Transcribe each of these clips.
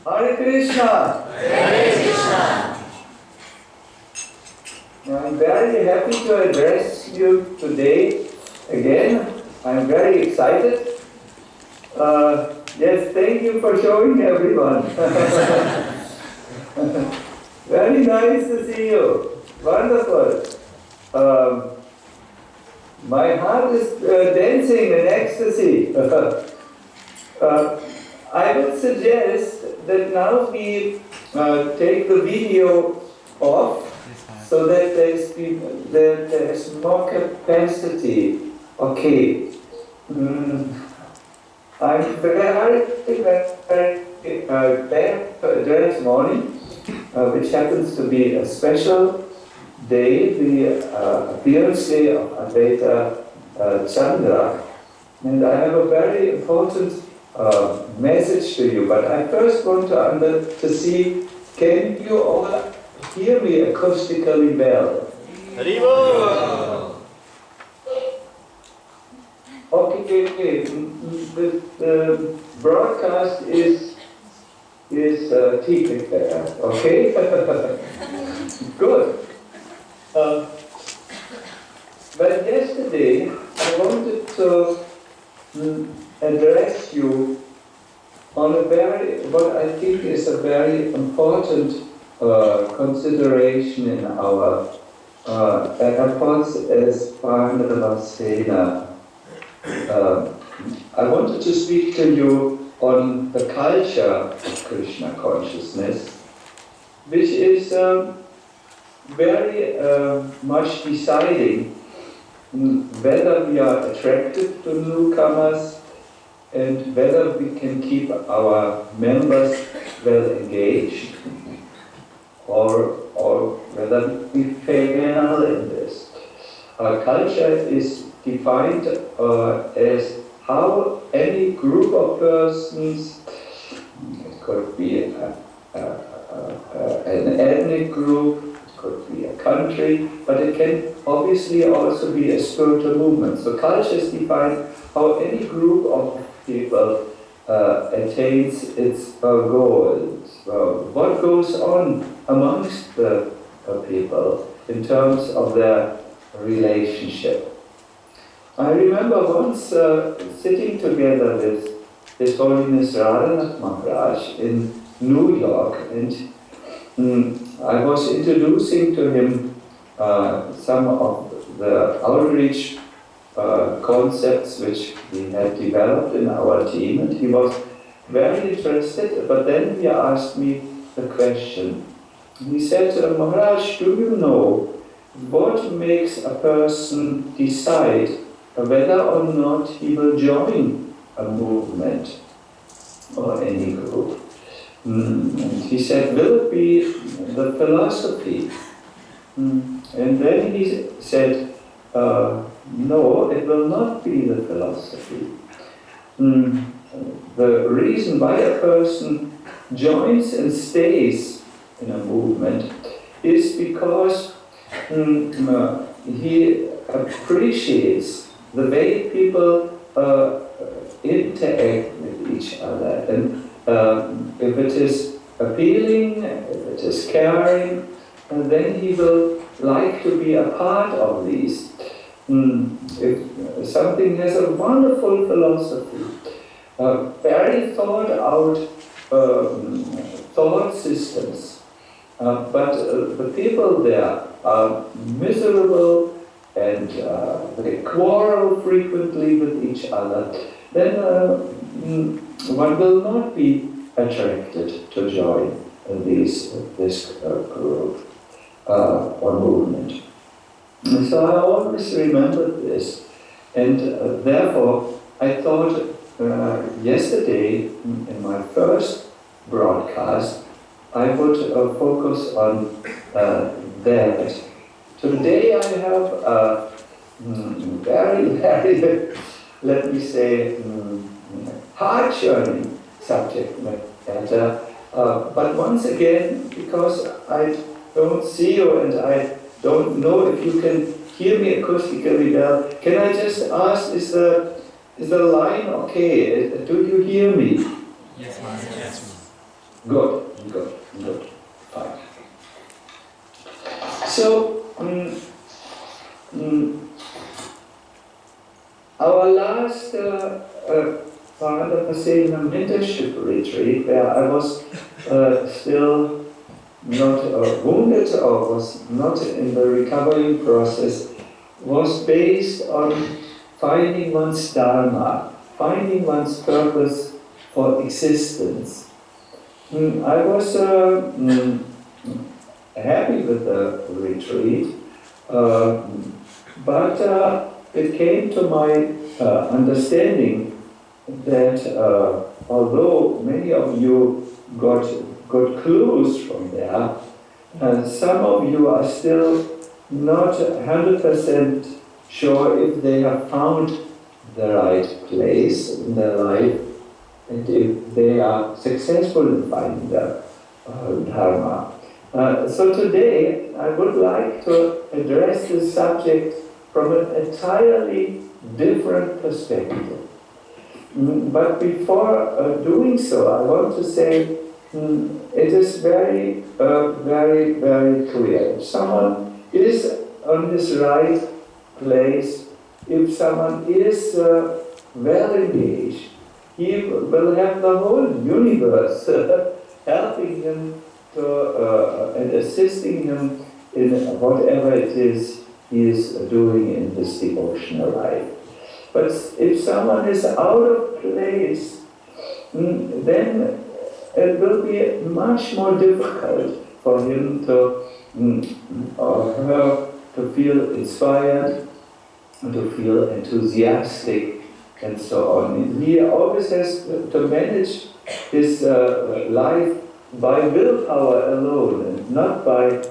Hare Krishna! Hare Krishna! I'm very happy to address you today again. I'm very excited. Yes, thank you for showing everyone. Very nice to see you. Wonderful. My heart is dancing in ecstasy. I would suggest that now we take the video off so that there's more capacity. Okay. I'm very glad to address morning, which happens to be a special day, the appearance day of Advaita Chandra. And I have a very important message to you, but I first want to see, can you all hear me acoustically well? Haribo! Okay. The broadcast is keeping there, okay? Good. But yesterday I wanted to address you on what I think is a very important consideration in our efforts as Parnavasena. I wanted to speak to you on the culture of Krishna consciousness, which is very much deciding whether we are attracted to newcomers and whether we can keep our members well engaged, or whether we fail in this. Our culture is defined as how any group of persons, it could be an ethnic group, it could be a country, but it can obviously also be a spiritual movement. So culture is defined how any group of people attains its goals. What goes on amongst the people in terms of their relationship. I remember once sitting together with His Holiness Maharaj in New York, and I was introducing to him some of the outreach concepts which we had developed in our team, and he was very interested, but then he asked me a question. He said, Maharaj, do you know what makes a person decide whether or not he will join a movement or any group? And he said, will it be the philosophy? And then he said, no, it will not be the philosophy. The reason why a person joins and stays in a movement is because he appreciates the way people interact with each other. And if it is appealing, if it is caring, then he will like to be a part of these. If something has a wonderful philosophy, very thought out thought systems, but the people there are miserable and they quarrel frequently with each other, then one will not be attracted to join this group or movement. And so I always remembered this, and therefore I thought yesterday in my first broadcast I would focus on that. Today I have a very, let me say, heart-churning subject matter. But once again, because I don't see you and I don't know if you can hear me acoustically well, can I just ask, is the line okay? Do you hear me? Yes, ma'am. Yes. Good. Fine. So, our last Sacinandana mentorship retreat, where I was still not wounded or was not in the recovery process, was based on finding one's dharma, finding one's purpose for existence. I was happy with the retreat, but it came to my understanding that although many of you got good clues from there, some of you are still not 100% sure if they have found the right place in their life and if they are successful in finding the dharma. So today I would like to address this subject from an entirely different perspective. But before doing so, I want to say it is very clear. If someone is on his right place, if someone is well engaged, he will have the whole universe helping him to, and assisting him in whatever it is he is doing in this devotional life. But if someone is out of place, then it will be much more difficult for him to or her to feel inspired, to feel enthusiastic, and so on. He always has to manage his life by willpower alone, and not by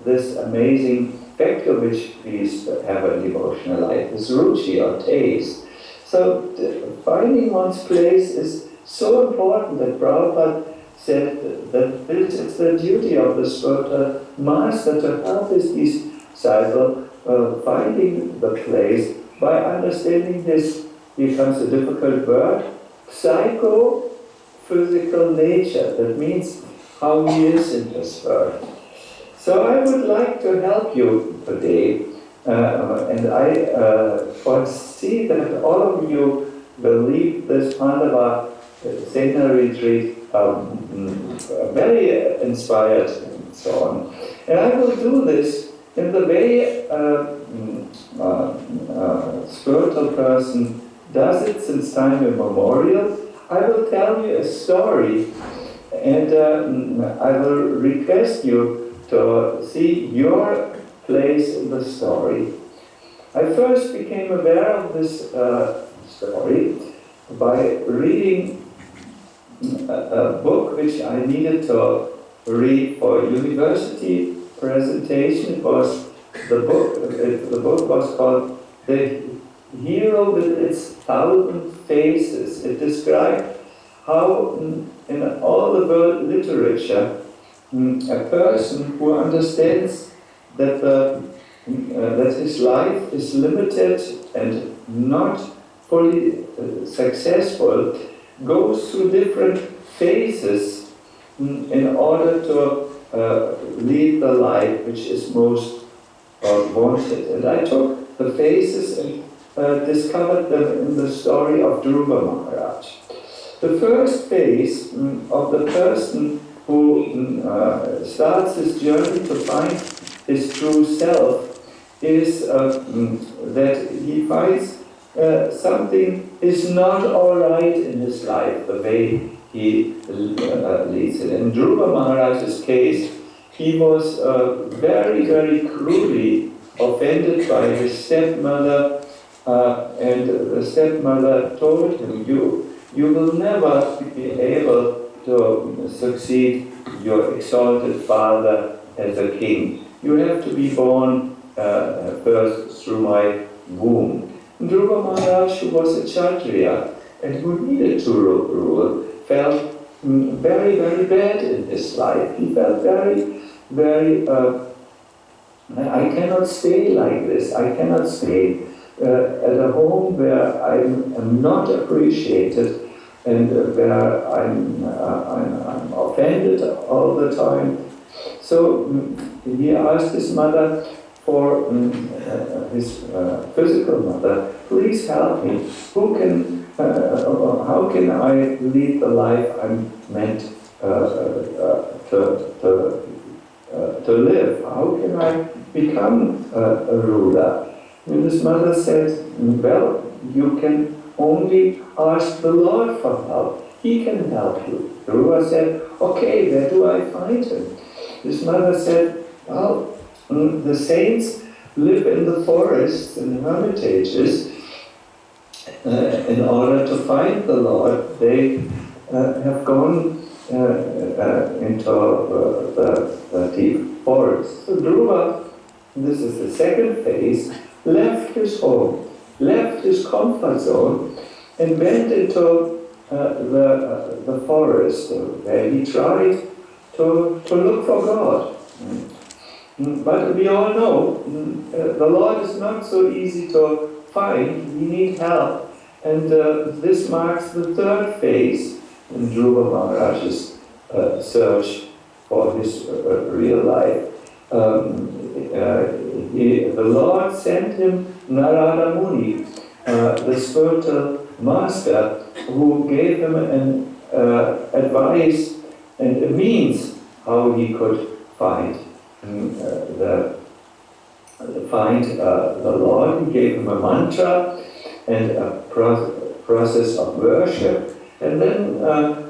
this amazing factor which we have in devotional life, this ruchi or taste. So finding one's place is so important that Prabhupada said that it's the duty of the spiritual master to help his disciple finding the place by understanding this becomes a difficult word, psycho-physical nature. That means how he is in this world. So I would like to help you today, and I foresee that all of you will leave this Pandava Sena retreat very inspired and so on. And I will do this in the way spiritual person does it since time immemorial. I will tell you a story, and I will request you to see your place in the story. I first became aware of this story by reading a book which I needed to read for a university presentation. It was the book was called The Hero with Its 1,000 Faces. It described how in all the world literature a person who understands that that his life is limited and not fully successful goes through different phases in order to lead the life which is most wanted. And I took the phases and discovered them in the story of Dhruva Maharaj. The first phase of the person who starts his journey to find his true self is that he finds something is not all right in his life, the way he leads it. In Dhruva Maharaj's case, he was very crudely offended by his stepmother, and the stepmother told him, you will never be able to succeed your exalted father as a king. You have to be born first through my womb. Dhruva Maharaj, who was a Kshatriya and who needed to rule, felt very bad in his life. He felt very, I cannot stay like this. I cannot stay at a home where I am not appreciated, and where I'm offended all the time. So he asked his mother for his physical mother, please help me. How can I lead the life I'm meant to live? How can I become a ruler? And his mother said, well, you can only ask the Lord for help. He can help you. The ruler said, okay, where do I find him? His mother said, well, the saints live in the forests and hermitages. In order to find the Lord, they have gone into the deep forest. So Dhruva, this is the second phase, left his home, left his comfort zone, and went into the forest where he tried to look for God. But we all know the Lord is not so easy to find. We need help. And this marks the third phase in Dhruva Maharaj's search for his real life. The Lord sent him Narada Muni, the spiritual master, who gave him an advice and a means how he could find the Lord. He gave him a mantra and a process of worship. And then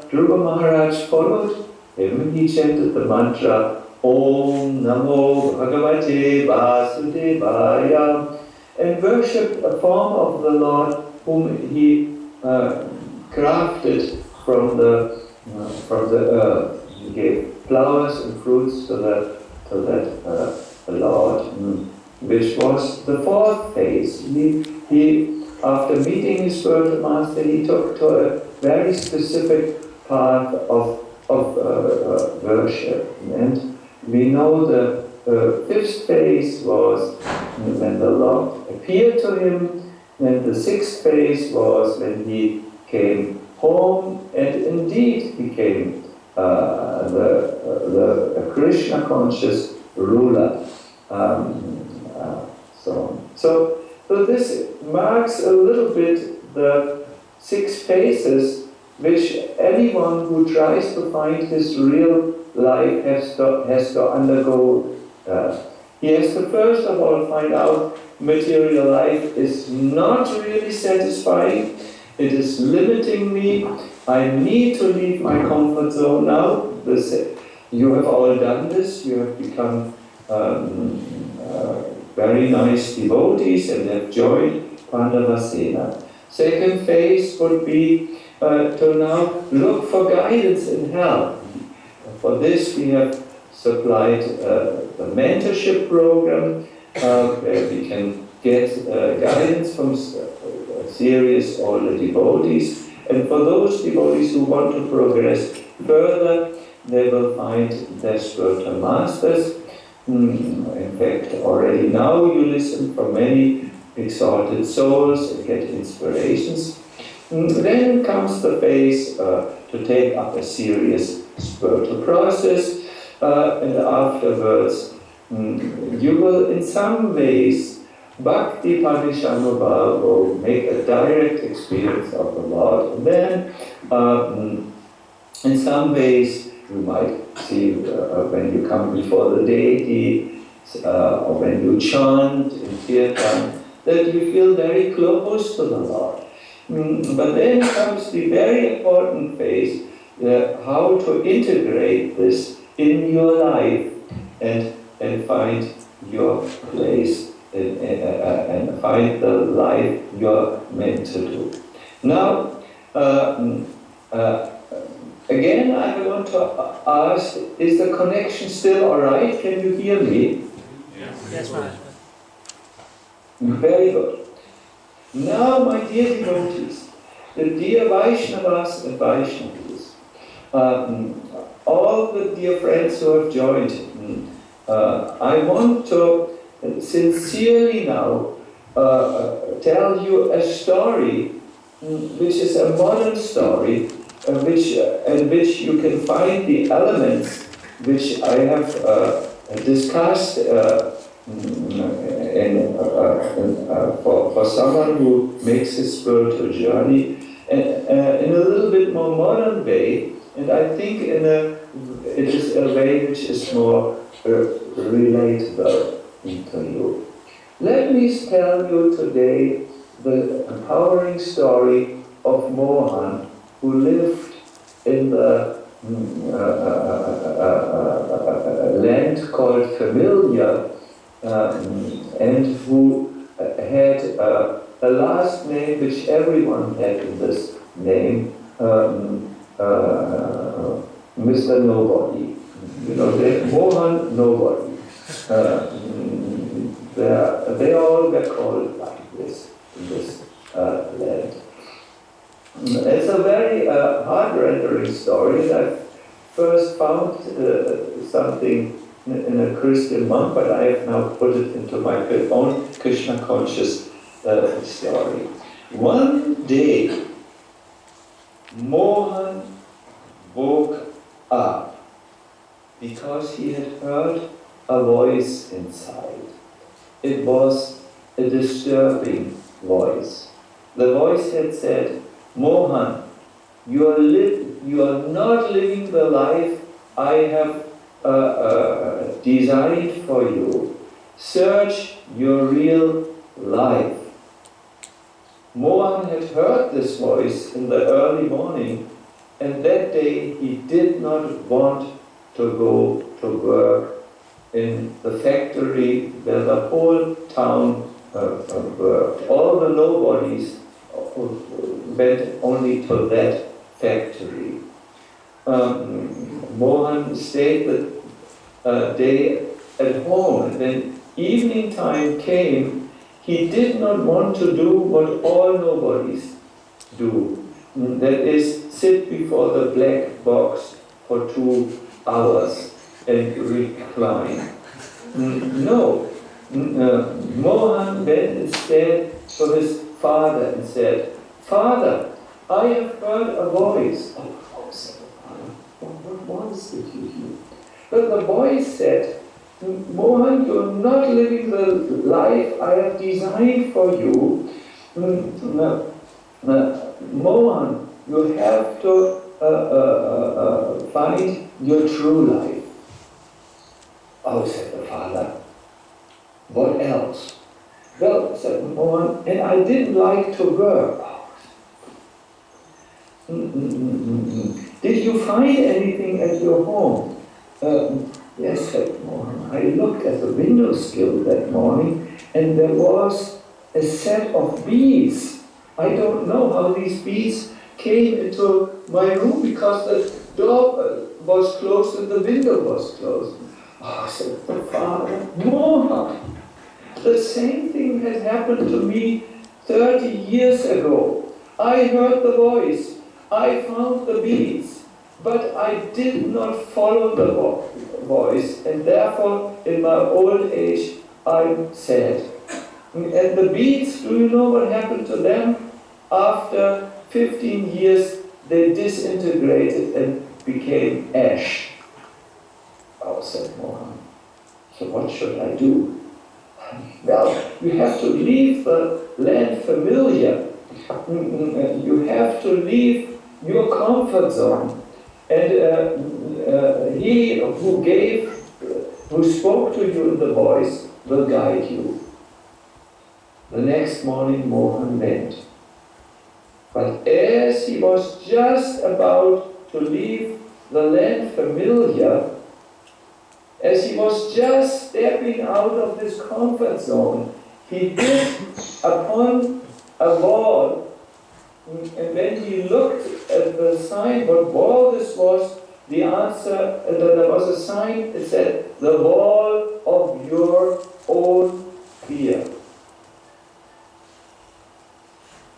Dhruva Maharaj followed him. He chanted the mantra, Om Namo Bhagavate Vasudevaya, and worshipped a form of the Lord whom he crafted from the earth. He gave flowers and fruits to that Lord, which was the fourth phase. He after meeting his spiritual master, he took to a very specific path of worship. And we know the fifth phase was when the Lord appeared to him, and the sixth phase was when he came home and indeed became the Krishna conscious ruler. So this marks a little bit the 6 phases which anyone who tries to find his real life has to undergo. He has to first of all find out material life is not really satisfying. It is limiting me. I need to leave my comfort zone now. You have all done this. You have become very nice devotees and have joined Pandavasena. Second phase would be to now look for guidance and help. For this we have supplied the mentorship program where we can get guidance from serious older devotees. And for those devotees who want to progress further, they will find their spiritual masters. In fact, already now you listen from many exalted souls and get inspirations. Then comes the phase to take up a serious spiritual process, and afterwards you will in some ways Bhakti Parishanubhava will make a direct experience of the Lord. And then in some ways you might see when you come before the deity or when you chant in kirtan that you feel very close to the Lord. But then comes the very important phase, how to integrate this in your life and find your place and find the life you're meant to do. Now, again, I want to ask, is the connection still all right? Can you hear me? Yes, Maharaj. Very good. Now, my dear devotees, the dear Vaishnavas and Vaishnavis, all the dear friends who have joined, I want to sincerely now tell you a story which is a modern story, in which you can find the elements which I have discussed for someone who makes his spiritual journey in a little bit more modern way, and I think it is a way which is more relatable to you. Let me tell you today the empowering story of Mohan, who lived in the land called Familiar, and who had a last name which everyone had in this name, Mr. Nobody. You know, Mohan Nobody. They all were called like this in this land. It's a very heart-rendering story. I first found something in a Christian monk, but I have now put it into my own Krishna conscious story. One day, Mohan woke up because he had heard a voice inside. It was a disturbing voice. The voice had said, Mohan, you are not living the life I have designed for you. Search your real life. Mohan had heard this voice in the early morning, and that day he did not want to go to work in the factory where the whole town worked. All the nobodies went only to that factory. Mohan stayed the day at home, and when evening time came, he did not want to do what all nobodies do. That is, sit before the black box for 2 hours and recline. No. Mohan went instead to his father and said, Father, I have heard a voice. Oh, said the father, what voice did you hear? But the voice said, Mohan, you're not living the life I have designed for you. Mohan, you have to find your true life. Oh, said the father, what else? Well, said Mohan, and I didn't like to work. Did you find anything at your home? Yes, said Mohan. I looked at the windowsill that morning, and there was a set of bees. I don't know how these bees came into my room because the door was closed and the window was closed. Oh, said the father, Mohan, the same thing had happened to me 30 years ago. I heard the voice. I found the bees, but I did not follow the voice, and therefore, in my old age, I'm sad. And the bees, do you know what happened to them? After 15 years, they disintegrated and became ash. Oh, said Mohan, so what should I do? Well, you have to leave the land familiar. You have to leave your comfort zone. And he who spoke to you in the voice will guide you. The next morning, Mohan went. But as he was just about to leave the land familiar, as he was just stepping out of this comfort zone, he did upon a wall, and when he looked at the sign, what wall this was, the answer, there was a sign, it said, the wall of your own fear.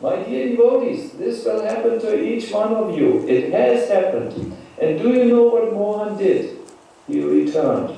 My dear devotees, this will happen to each one of you. It has happened. And do you know what Mohan did? He returned.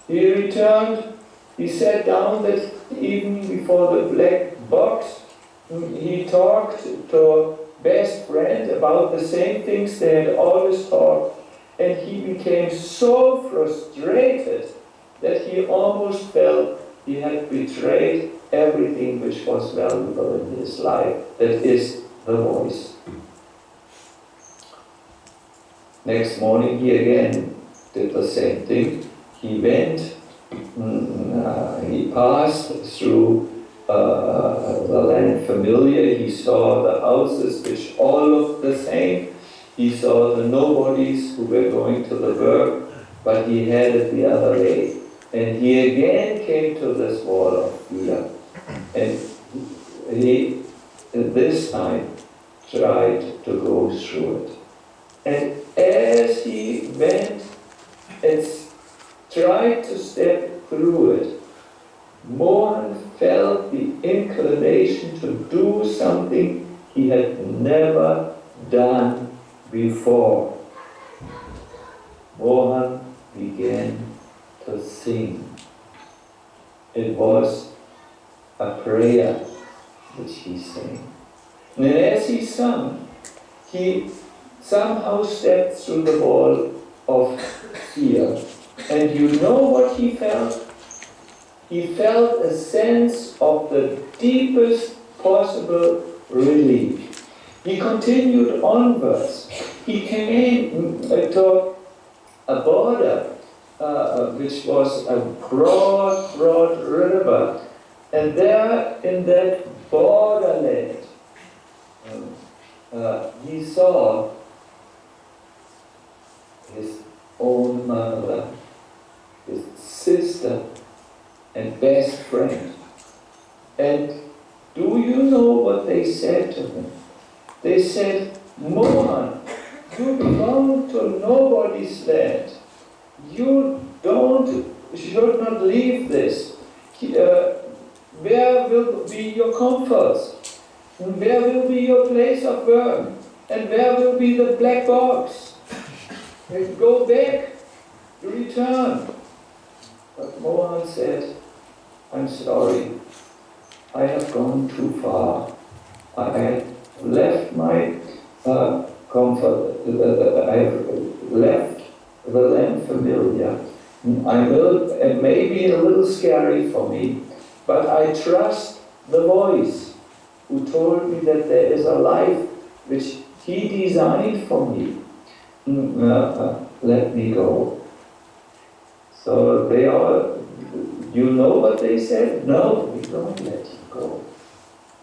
He sat down that evening before the black box, he talked to best friend about the same things they had always talked, and he became so frustrated that he almost felt he had betrayed everything which was valuable in his life, that is, the voice. Next morning he again did the same thing. He went, he passed through the land familiar. He saw the houses which all looked the same. He saw the nobodies who were going to the work, but he headed the other way. And he again came to this wall of fear. And he, this time, tried to go through it. And as he went and tried to step through it, Mohan felt the inclination to do something he had never done before. Mohan began to sing. It was a prayer which he sang. And as he sang, he somehow stepped through the wall of fear. And you know what he felt? He felt a sense of the deepest possible relief. He continued onwards. He came to a border which was a broad river. And there in that borderland, he saw his own mother, his sister, and best friend. And do you know what they said to him? They said, Mohan, you belong to nobody's land. You should not leave this. Where will be your comforts? Where will be your place of work? And where will be the black box? Go back, return. But Mohan said, I'm sorry, I have gone too far. I have left my comfort, I have left the land familiar. It may be a little scary for me, but I trust the voice who told me that there is a life which he designed for me. Let me go. So they all, you know what they said? No, we don't let you go.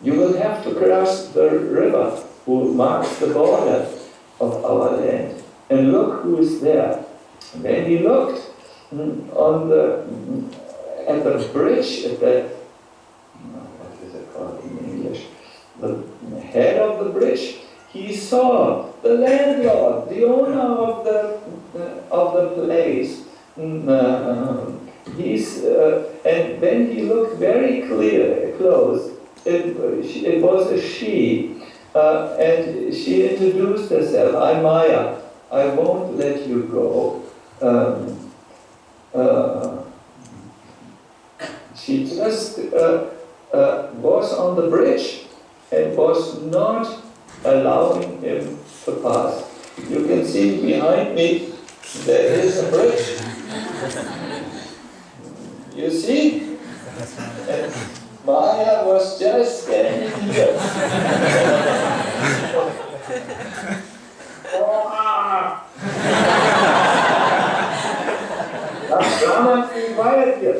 You will have to cross the river who marks the border of our land. And look who is there. And then he looked at the bridge, at the, what is it called in English? The head of the bridge. He saw the landlord, the owner of the place. And then he looked very close. It was a she, and she introduced herself. I'm Maya. I won't let you go. She just was on the bridge and was not allowing him to pass. You can see behind me there is a bridge. You see? And Maya was just standing here. Damals wie weit hier.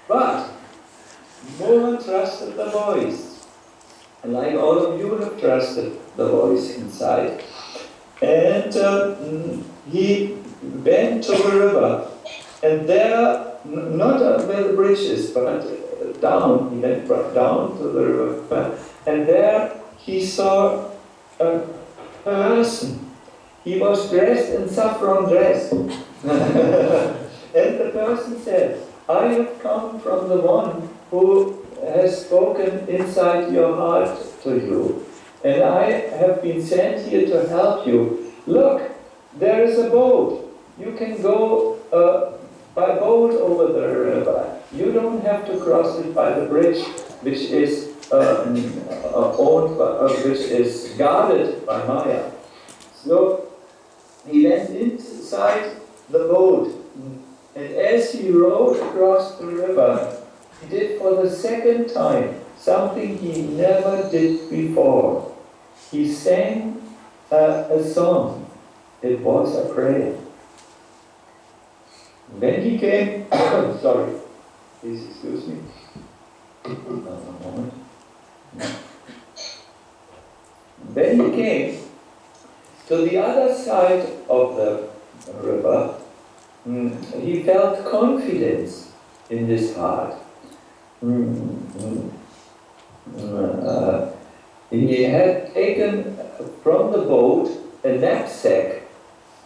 But Mohan trusted the voice. Like all of you have trusted the voice inside. And he went to the river. And there, not where the bridge is, but down, he went down to the river. And there he saw a person. He was dressed in saffron dress. And the person said, I have come from the one who has spoken inside your heart to you. And I have been sent here to help you. Look, there is a boat. You can go by boat over the river. You don't have to cross it by the bridge. which is which is guarded by Maya. So he went inside the boat, and as he rowed across the river, he did for the second time something he never did before. He sang a song. It was a prayer. When he came, sorry, please excuse me. One moment. When he came to the other side of the river, he felt confidence in his heart. He had taken from the boat a knapsack,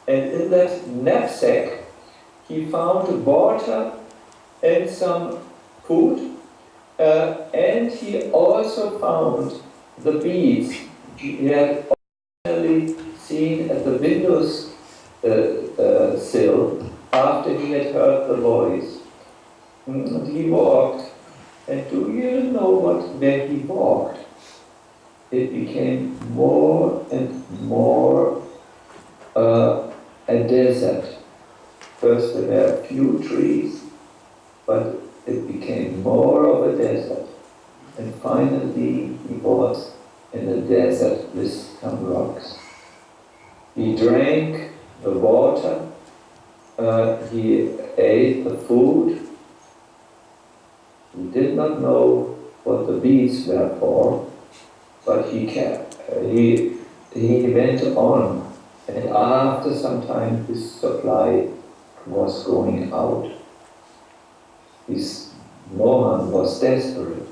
and in that knapsack he found water and some food, and he also found the beads he had originally seen at the windows sill after he had heard the voice. And he walked, and do you know what? When he walked, it became more and more a desert. First there were a few trees, but it became more of a desert. And finally he was in a desert with some rocks. He drank the water, he ate the food. He did not know what the beads were for, but he went on, and after some time his supply was going out. Mohan was desperate.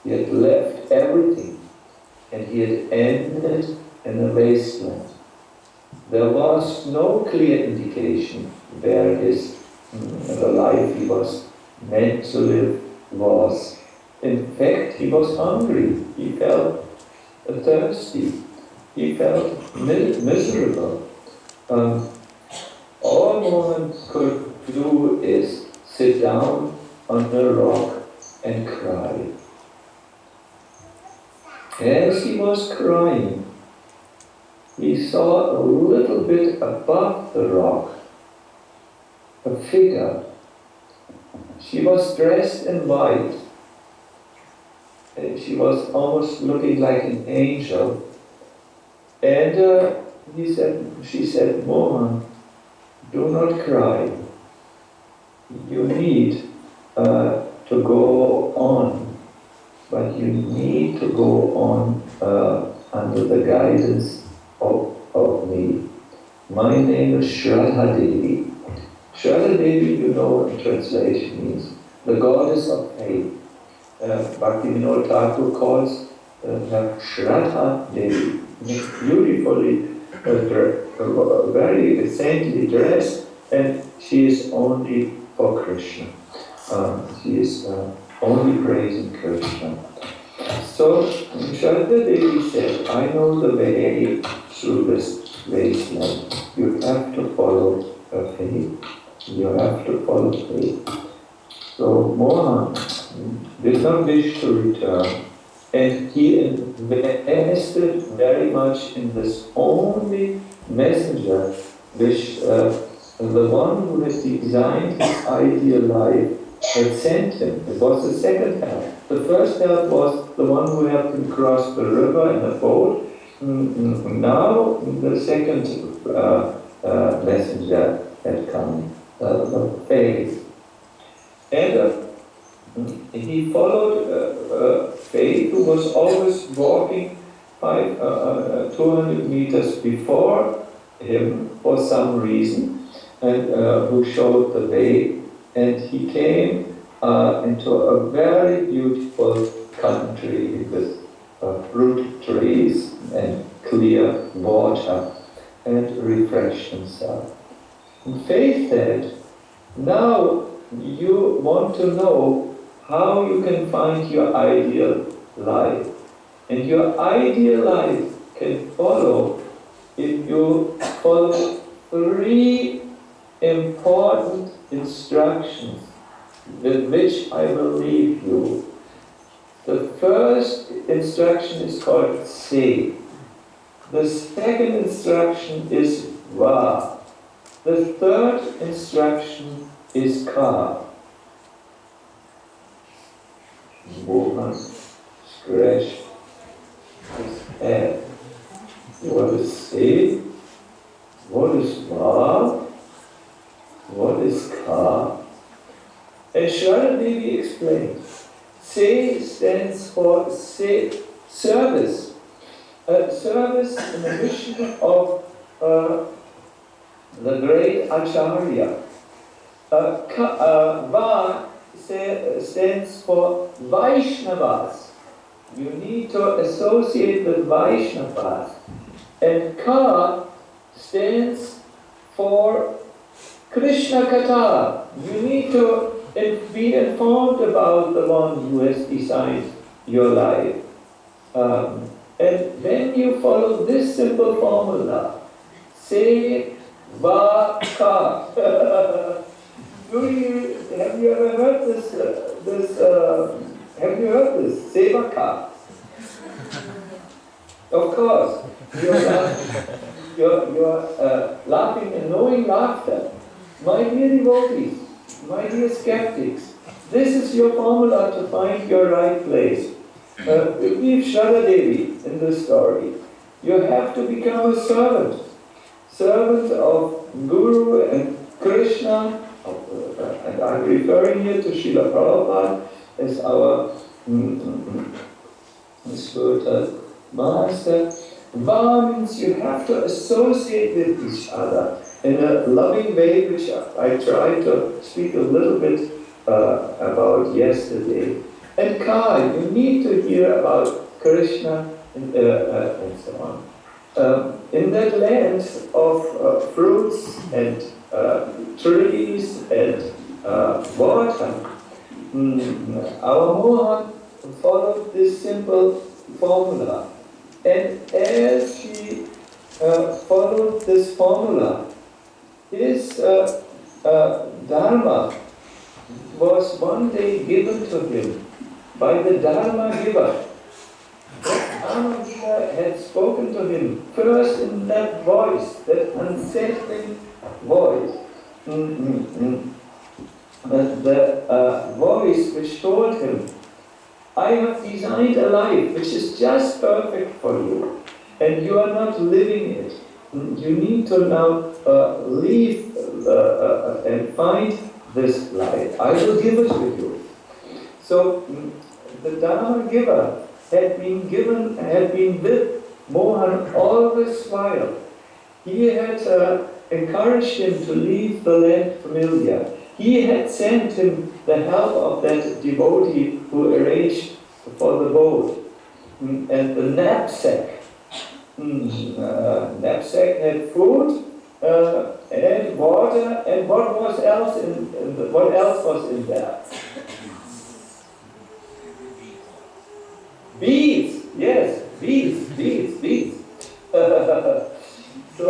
He had left everything, and he had ended in a wasteland. There was no clear indication where the life he was meant to live was. In fact, he was hungry. He felt thirsty. He felt miserable. All Mohan could do is sit down on the rock and cry. As he was crying, he saw a little bit above the rock a figure. She was dressed in white, and she was almost looking like an angel. And she said, Mohan, do not cry. You need to go on, but you need to go on under the guidance of me. My name is Shraddha Devi. Shraddha Devi, you know, in translation means the goddess of faith. Bhaktivinoda Thakur calls her Shraddha Devi, beautifully, very saintly dressed, and she is only for Krishna. She is only praising Krishna. So Shraddha Devi said, I know the way through this wasteland. You have to follow her faith. You have to follow faith. So Mohan did not wish to return, and he invested very much in this only messenger which the one who has designed his ideal life had sent him. It was the second help. The first help was the one who helped him cross the river in a boat. Now the second messenger had come, faith. And he followed Faith, who was always walking 200 meters before him for some reason, and who showed the way. And he came into a very beautiful country with fruit trees and clear water, and refreshed himself. And Faith said, now you want to know how you can find your ideal life. And your ideal life can follow if you follow 3 important instructions with which I will leave you. The first instruction is called Se. The second instruction is Va. The third instruction is Ka. Mohan scratched his head. What is Se? What is Va? What is Ka? And Shraddha Devi explained. Se stands for service. Service in the mission of the great Acharya. Va stands for Vaishnavas. You need to associate with Vaishnavas. And Ka stands for Krishna Katha. You need to be informed about the one who has designed your life. And then you follow this simple formula. Se, va, ka. Have you ever heard this? Have you heard this? Seva ka. Of course. You're laughing and knowing laughter. My dear devotees, my dear skeptics, this is your formula to find your right place. Leave Shraddha Devi in this story. You have to become a servant. Servant of Guru and Krishna, and I'm referring here to Srila Prabhupada as our spiritual master. Va means you have to associate with each other in a loving way, which I tried to speak a little bit about yesterday. And Ka, you need to hear about Krishna and so on. In that land of fruits and trees and water, our Mohan followed this simple formula. And as he followed this formula, his Dharma was one day given to him by the Dharma giver. That Dharma giver had spoken to him first in that voice, that unsettling voice. The voice which told him, I have designed a life which is just perfect for you, and you are not living it. You need to now leave and find this life. I will give it to you. So the Dharma giver had been with Mohan all this while. He had encouraged him to leave the land familiar. He had sent him the help of that devotee who arranged for the boat. And the knapsack. Knapsack had food and water, and what else was in there? Beads, yes, beads. So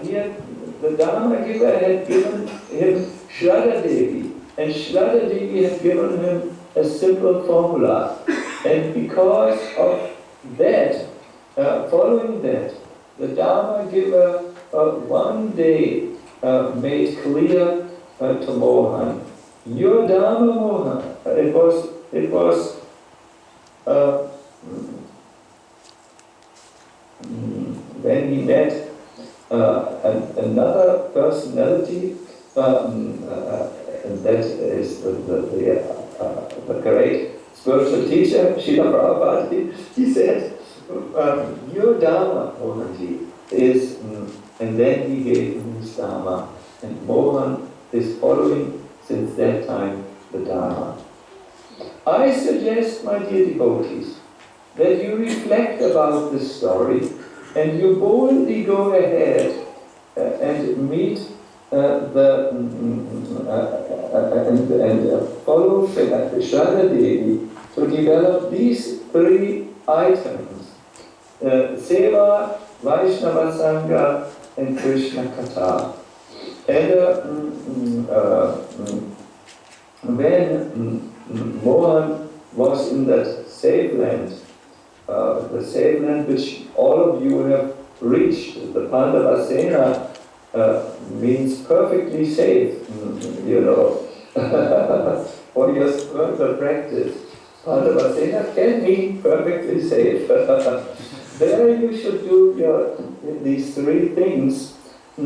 here the Dharma giver had given him Shraddha Devi, and Shraddha Devi had given him a simple formula. And because of that, following that, the Dharma giver one day made clear to Mohan, your Dharma, Mohan, it was when he met another personality, and that is the great spiritual teacher, Srila Prabhupada. He said, your Dharma, Mohanji, is, and then he gave him his Dharma, and Mohan is following since that time the Dharma. I suggest, my dear devotees, that you reflect about this story and you boldly go ahead and meet and follow Shraddha Devi to develop these three items: Seva, Vaishnava Sangha, and Krishna Katha. And when Mohan was in that safe land, the safe land which all of you have reached. The Pandavasena means perfectly safe, you know, for your further practice. Pandavasena can mean perfectly safe. There you should do these three things. The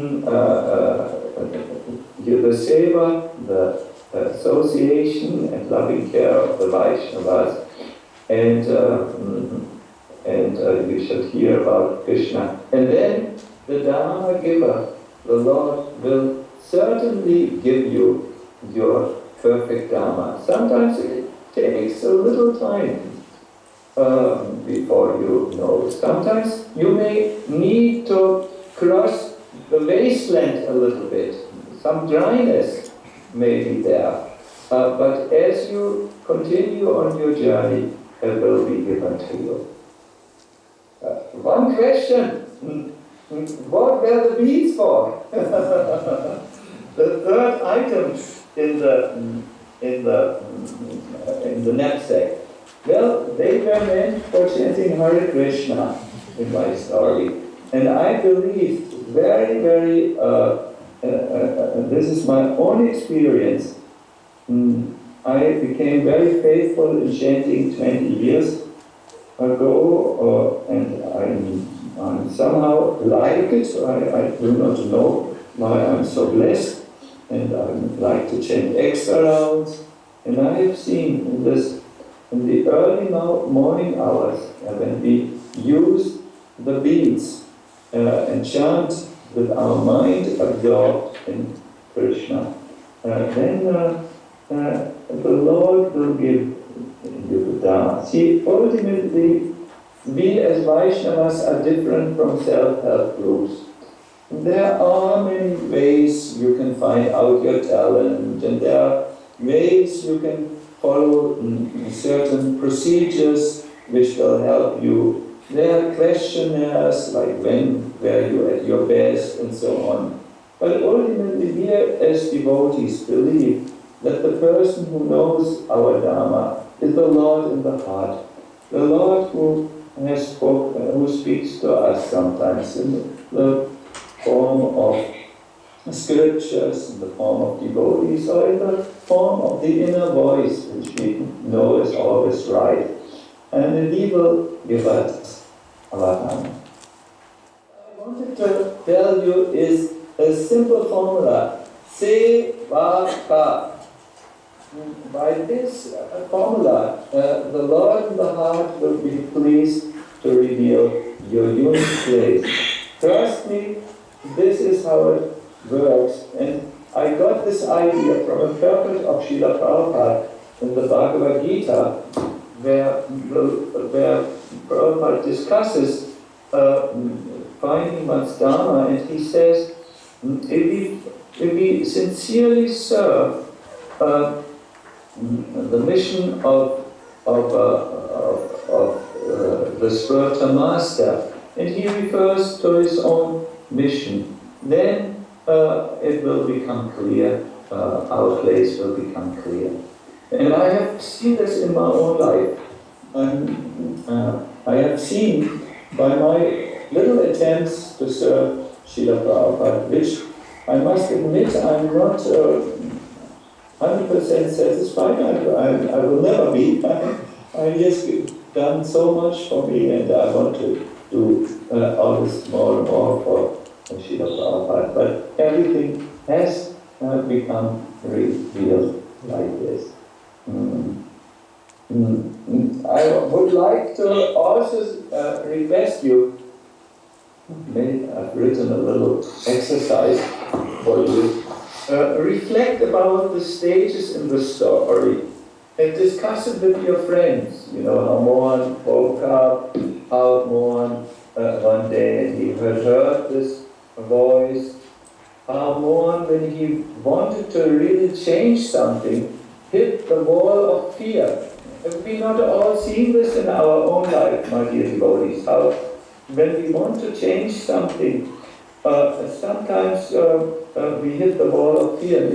seva, the association and loving care of the Vaishnavas, and you should hear about Krishna. And then the Dharma giver, the Lord will certainly give you your perfect Dharma. Sometimes it takes a little time before you know. Sometimes you may need to cross the wasteland a little bit. Some dryness may be there. But as you continue on your journey, it will be given to you. One question. What were the beads for? The third item in the knapsack. Well, they were meant for chanting Hare Krishna in my story. And I believe very, very, this is my own experience. I became very faithful in chanting 20 years ago, and I somehow like it. I do not know why I'm so blessed, and I like to chant extra rounds. And I have seen in the early morning hours, when we use the beads and chant with our mind absorbed in Krishna, then the Lord will give you the Dharma. See, ultimately, we as Vaishnavas are different from self-help groups. There are many ways you can find out your talent, and there are ways you can follow certain procedures which will help you. There are questionnaires like when were you at your best and so on. But ultimately we as devotees believe that the person who knows our Dharma is the Lord in the heart. The Lord who speaks to us sometimes in the form of scriptures, in the form of devotees, or in the form of the inner voice, which we know is always right. And He will give us our Dharma. What I wanted to tell you is a simple formula. Sevaka. By this formula, the Lord in the heart will be pleased to reveal your unique place. Trust me, this is how it works. And I got this idea from a purport of Srila Prabhupada in the Bhagavad Gita, where Prabhupada discusses finding one's Dharma, and he says, if we sincerely serve the mission of the spiritual master, and he refers to his own mission, then it will become clear, our place will become clear. And I have seen this in my own life. I have seen by my little attempts to serve Srila Prabhupada, which I must admit I'm not 100% satisfied. I will never be. I just done so much for me, and I want to do always more and more for Srila Prabhupada. But everything has become real like this. I would like to also request you, I've written a little exercise for you. Reflect about the stages in the story and discuss it with your friends. You know, how Mohan woke up, how Mohan one day he had heard this voice, how Mohan, when he wanted to really change something, hit the wall of fear. Have we not all seen this in our own life, my dear devotees? How when we want to change something, sometimes we hit the wall of fear.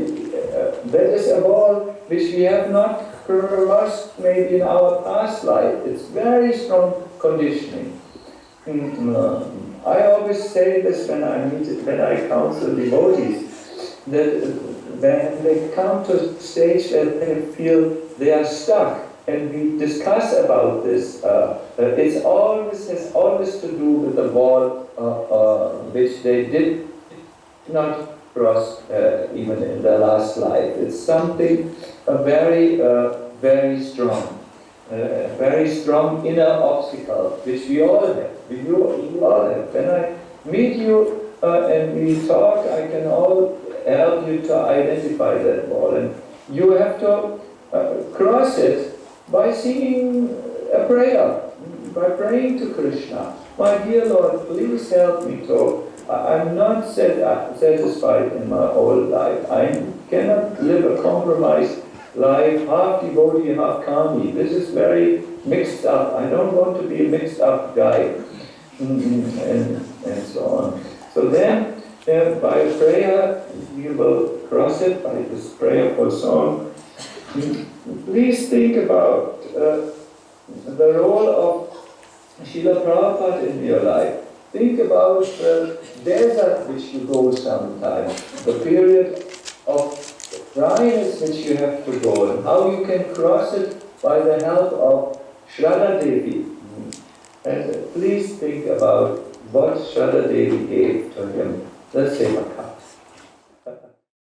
That is a wall which we have not crossed maybe in our past life. It's very strong conditioning. I always say this when I counsel devotees, that when they come to a stage that they feel they are stuck, and we discuss about this, it has always to do with the wall which they did not cross even in their last life. It's something very, very strong. Very strong inner obstacle, which we all have. You all have. When I meet you and we talk, I can all help you to identify that wall. And you have to cross it by singing a prayer, by praying to Krishna. My dear Lord, please help me to. I'm not satisfied in my old life. I cannot live a compromised life, half devotee, half kami. This is very mixed up. I don't want to be a mixed up guy, and so on. So then, by prayer, you will cross it by this prayerful song. Please think about the role of Srila Prabhupada in your life. Think about the desert which you go sometimes, the period of dryness which you have to go, and how you can cross it by the help of Shraddha Devi. And please think about what Shraddha Devi gave to him, the Sevaka.